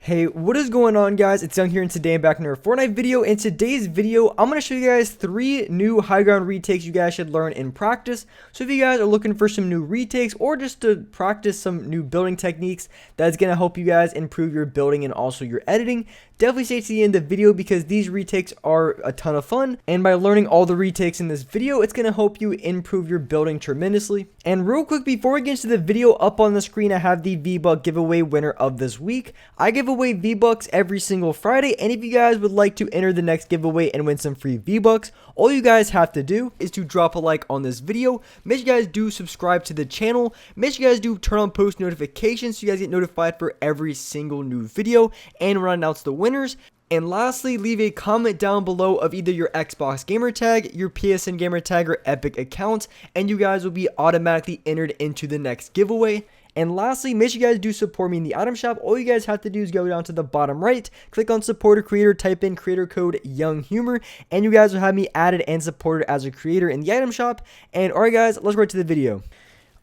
Hey, what is going on, guys? It's Young here, and today I'm back in another Fortnite video. In today's video, I'm going to show you guys 3 new high ground retakes you guys should learn in practice. So if you guys are looking for some new retakes or just to practice some new building techniques that's going to help you guys improve your building and also your editing, definitely stay to the end of the video because these retakes are a ton of fun. And by learning all the retakes in this video, it's going to help you improve your building tremendously. And real quick, before we get into the video, up on the screen, I have the V-Buck giveaway winner of this week. I give away V-Bucks every single Friday, and if you guys would like to enter the next giveaway and win some free V-Bucks, all you guys have to do is to drop a like on this video. Make sure you guys do subscribe to the channel. Make sure you guys do turn on post notifications so you guys get notified for every single new video and when I announce the winners. And lastly, leave a comment down below of either your Xbox gamer tag, your PSN gamer tag, or Epic account, and you guys will be automatically entered into the next giveaway. And lastly, make sure you guys do support me in the item shop. All you guys have to do is go down to the bottom right, click on support a creator, type in creator code YoungHumor, and you guys will have me added and supported as a creator in the item shop. And alright guys, let's go right to the video.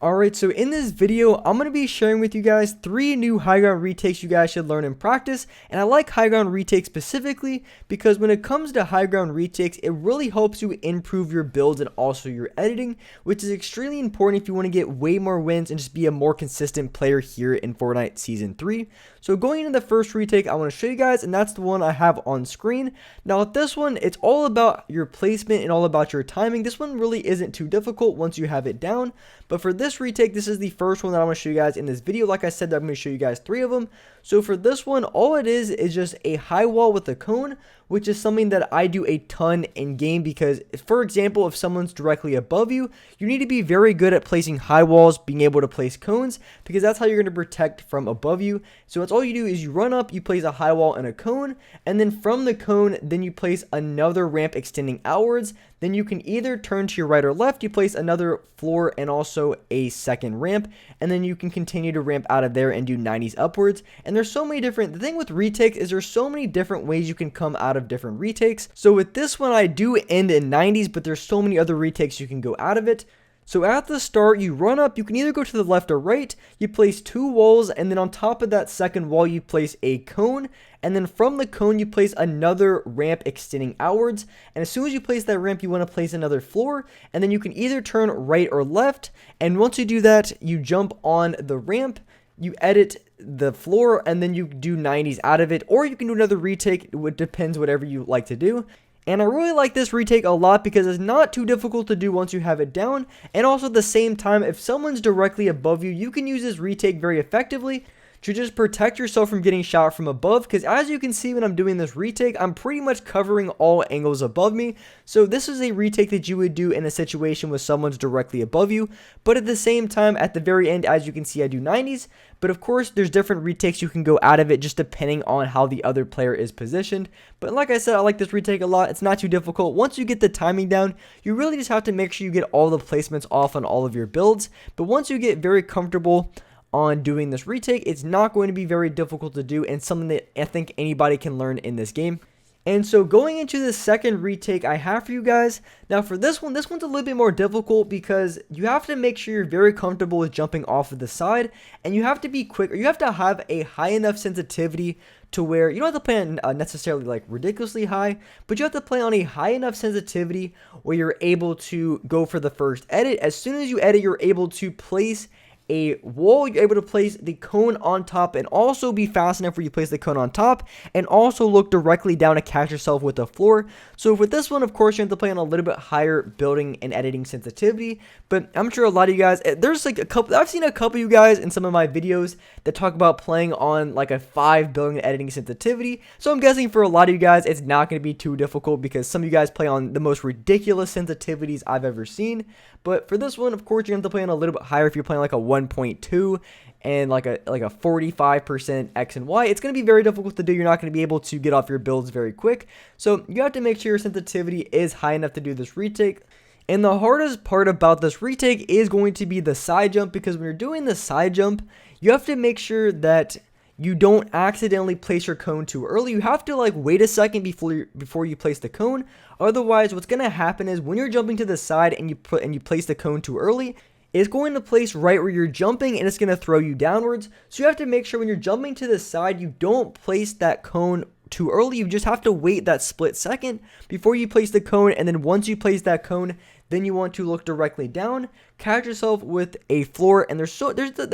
Alright, so in this video, I'm going to be sharing with you guys 3 new high ground retakes you guys should learn in practice. And I like high ground retakes specifically because when it comes to high ground retakes, it really helps you improve your builds and also your editing, which is extremely important if you want to get way more wins and just be a more consistent player here in Fortnite Season 3. So going into the first retake, I want to show you guys, and that's the one I have on screen. Now with this one, it's all about your placement and all about your timing. This one really isn't too difficult once you have it down. But for this retake, this is the first one that I'm going to show you guys in this video. Like I said, I'm going to show you guys 3 of them. So for this one, all it is just a high wall with a cone, which is something that I do a ton in game because, for example, if someone's directly above you, you need to be very good at placing high walls, being able to place cones, because that's how you're going to protect from above you. So that's all you do is you run up, you place a high wall and a cone, and then from the cone, then you place another ramp extending outwards. Then you can either turn to your right or left, you place another floor and also a second ramp, and then you can continue to ramp out of there and do 90s upwards. And there's so many different, the thing with retakes is there's so many different ways you can come out of different retakes. So with this one, I do end in 90s, but there's so many other retakes you can go out of it. So at the start, you run up, you can either go to the left or right, you place 2 walls, and then on top of that second wall, you place a cone, and then from the cone, you place another ramp extending outwards, and as soon as you place that ramp, you want to place another floor, and then you can either turn right or left, and once you do that, you jump on the ramp, you edit the floor, and then you do 90s out of it, or you can do another retake, it depends whatever you like to do. And I really like this retake a lot because it's not too difficult to do once you have it down. And also at the same time, if someone's directly above you, you can use this retake very effectively to just protect yourself from getting shot from above, because as you can see when I'm doing this retake, I'm pretty much covering all angles above me. So this is a retake that you would do in a situation with someone's directly above you, but at the same time, at the very end, as you can see, I do 90s, but of course there's different retakes you can go out of it just depending on how the other player is positioned. But like I said, I like this retake a lot. It's not too difficult. Once you get the timing down, you really just have to make sure you get all the placements off on all of your builds. But once you get very comfortable on doing this retake, it's not going to be very difficult to do and something that I think anybody can learn in this game. And so going into the second retake I have for you guys, now for this one's a little bit more difficult because you have to make sure you're very comfortable with jumping off of the side, and you have to be quick, or you have to have a high enough sensitivity to where you don't have to play on necessarily like ridiculously high, but you have to play on a high enough sensitivity where you're able to go for the first edit. As soon as you edit, you're able to place a wall, you're able to place the cone on top and also be fast enough where you place the cone on top and also look directly down to catch yourself with the floor. So with this one, of course, you have to play on a little bit higher building and editing sensitivity, but I'm sure a lot of you guys, there's like I've seen a couple of you guys in some of my videos that talk about playing on like a 5 building and editing sensitivity. So I'm guessing for a lot of you guys, it's not going to be too difficult because some of you guys play on the most ridiculous sensitivities I've ever seen. But for this one, of course, you're going to have to play on a little bit higher if you're playing like a 1.2 and like a 45% X and Y. It's going to be very difficult to do. You're not going to be able to get off your builds very quick. So you have to make sure your sensitivity is high enough to do this retake. And the hardest part about this retake is going to be the side jump, because when you're doing the side jump, you have to make sure that you don't accidentally place your cone too early. You have to like wait a second before you place the cone. Otherwise, what's going to happen is when you're jumping to the side and you place the cone too early, it's going to place right where you're jumping, and it's going to throw you downwards. So you have to make sure when you're jumping to the side, you don't place that cone too early. You just have to wait that split second before you place the cone, and then once you place that cone, then you want to look directly down, catch yourself with a floor. And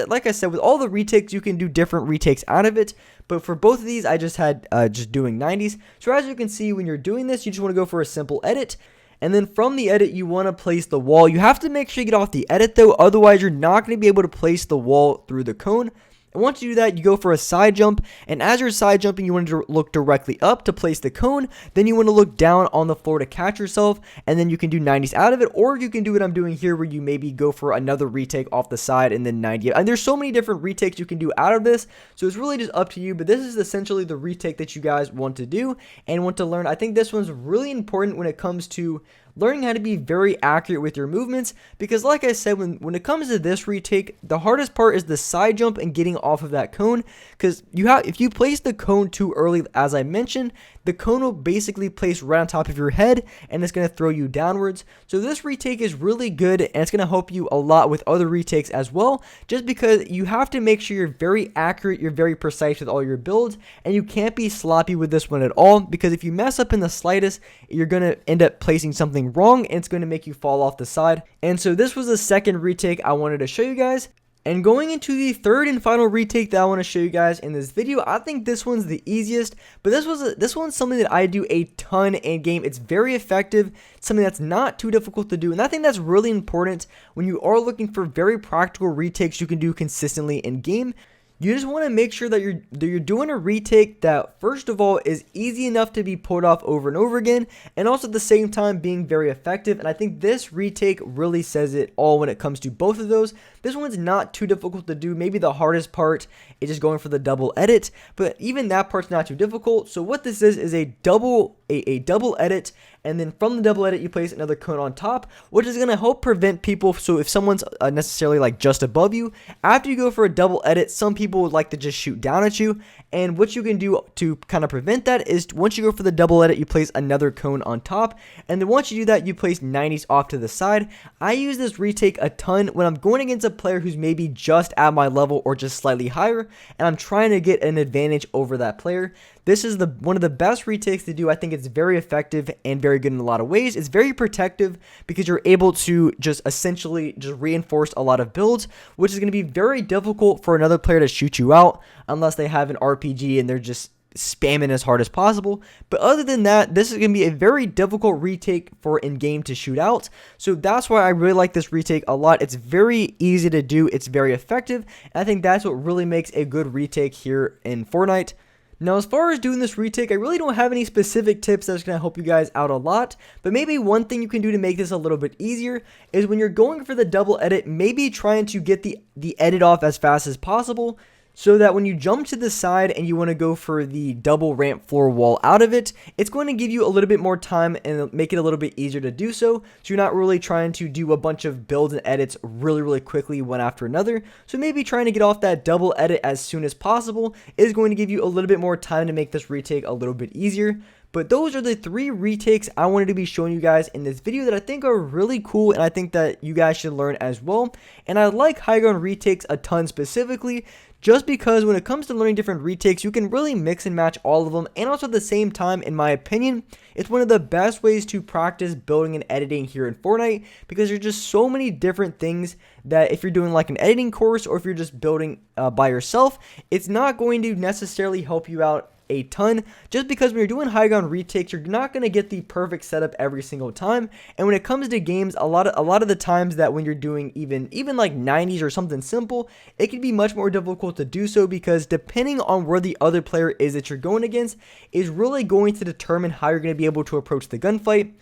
like I said, with all the retakes, you can do different retakes out of it. But for both of these, I just had just doing 90s. So as you can see, when you're doing this, you just want to go for a simple edit. And then from the edit, you want to place the wall. You have to make sure you get off the edit though, otherwise you're not going to be able to place the wall through the cone. And once you do that, you go for a side jump, and as you're side jumping, you want to look directly up to place the cone, then you want to look down on the floor to catch yourself, and then you can do 90s out of it, or you can do what I'm doing here where you maybe go for another retake off the side and then 90. And there's so many different retakes you can do out of this, so it's really just up to you, but this is essentially the retake that you guys want to do and want to learn. I think this one's really important when it comes to learning how to be very accurate with your movements, because like I said, when it comes to this retake, the hardest part is the side jump and getting off of that cone, because if you place the cone too early, as I mentioned, the cone will basically place right on top of your head, and it's going to throw you downwards. So this retake is really good, and it's going to help you a lot with other retakes as well, just because you have to make sure you're very accurate, you're very precise with all your builds, and you can't be sloppy with this one at all, because if you mess up in the slightest, you're going to end up placing something wrong, and it's going to make you fall off the side. And so this was the second retake I wanted to show you guys. And going into the third and final retake that I want to show you guys in this video, I think this one's the easiest, but this one's something that I do a ton in game. It's very effective, it's something that's not too difficult to do, and I think that's really important when you are looking for very practical retakes you can do consistently in game. You just want to make sure that you're doing a retake that, first of all, is easy enough to be pulled off over and over again, and also at the same time being very effective. And I think this retake really says it all when it comes to both of those. This one's not too difficult to do. Maybe the hardest part is just going for the double edit, but even that part's not too difficult. So what this is a double edit, and then from the double edit you place another cone on top, which is going to help prevent people. So if someone's necessarily like just above you, after you go for a double edit, some people would like to just shoot down at you, and what you can do to kind of prevent that is once you go for the double edit, you place another cone on top, and then once you do that, you place 90s off to the side. I use this retake a ton when I'm going against a player who's maybe just at my level or just slightly higher, and I'm trying to get an advantage over that player. This is one of the best retakes to do. I think it's very effective and very good in a lot of ways. It's very protective because you're able to just essentially just reinforce a lot of builds, which is going to be very difficult for another player to shoot you out unless they have an RPG and they're just spamming as hard as possible. But other than that, this is going to be a very difficult retake for in-game to shoot out. So that's why I really like this retake a lot. It's very easy to do. It's very effective. And I think that's what really makes a good retake here in Fortnite. Now, as far as doing this retake, I really don't have any specific tips that's going to help you guys out a lot, but maybe one thing you can do to make this a little bit easier is when you're going for the double edit, maybe trying to get the edit off as fast as possible, so that when you jump to the side and you want to go for the double ramp floor wall out of it, it's going to give you a little bit more time and make it a little bit easier to do so. So you're not really trying to do a bunch of builds and edits really quickly one after another. So maybe trying to get off that double edit as soon as possible is going to give you a little bit more time to make this retake a little bit easier. But those are the 3 retakes I wanted to be showing you guys in this video that I think are really cool, and I think that you guys should learn as well. And I like HighGround retakes a ton specifically, just because when it comes to learning different retakes, you can really mix and match all of them, and also at the same time, in my opinion, it's one of the best ways to practice building and editing here in Fortnite, because there's just so many different things that if you're doing like an editing course, or if you're just building by yourself, it's not going to necessarily help you out a ton, just because when you're doing HighGround retakes, you're not going to get the perfect setup every single time. And when it comes to games, a lot of the times that when you're doing even like 90s or something simple, it can be much more difficult to do so, because depending on where the other player is that you're going against is really going to determine how you're going to be able to approach the gunfight.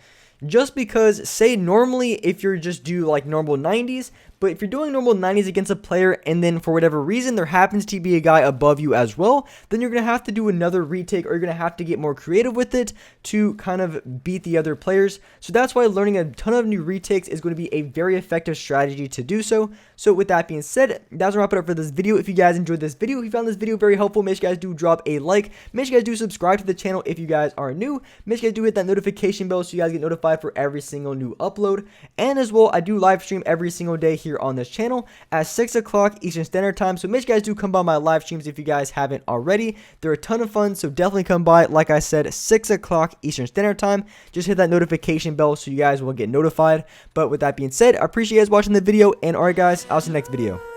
Just because, say normally if you're just do like normal 90s, but if you're doing normal 90s against a player and then for whatever reason there happens to be a guy above you as well, then you're going to have to do another retake, or you're going to have to get more creative with it to kind of beat the other players. So that's why learning a ton of new retakes is going to be a very effective strategy to do so. So with that being said, that's wrap it up for this video. If you guys enjoyed this video, if you found this video very helpful, make sure you guys do drop a like. Make sure you guys do subscribe to the channel if you guys are new. Make sure you guys do hit that notification bell so you guys get notified for every single new upload. And as well, I do live stream every single day here here on this channel at 6 o'clock Eastern Standard Time. So make sure you guys do come by my live streams if you guys haven't already. They're a ton of fun, so definitely come by. Like I said, 6 o'clock Eastern Standard Time. Just hit that notification bell so you guys will get notified. But with that being said, I appreciate you guys watching the video, and alright guys, I'll see you next video.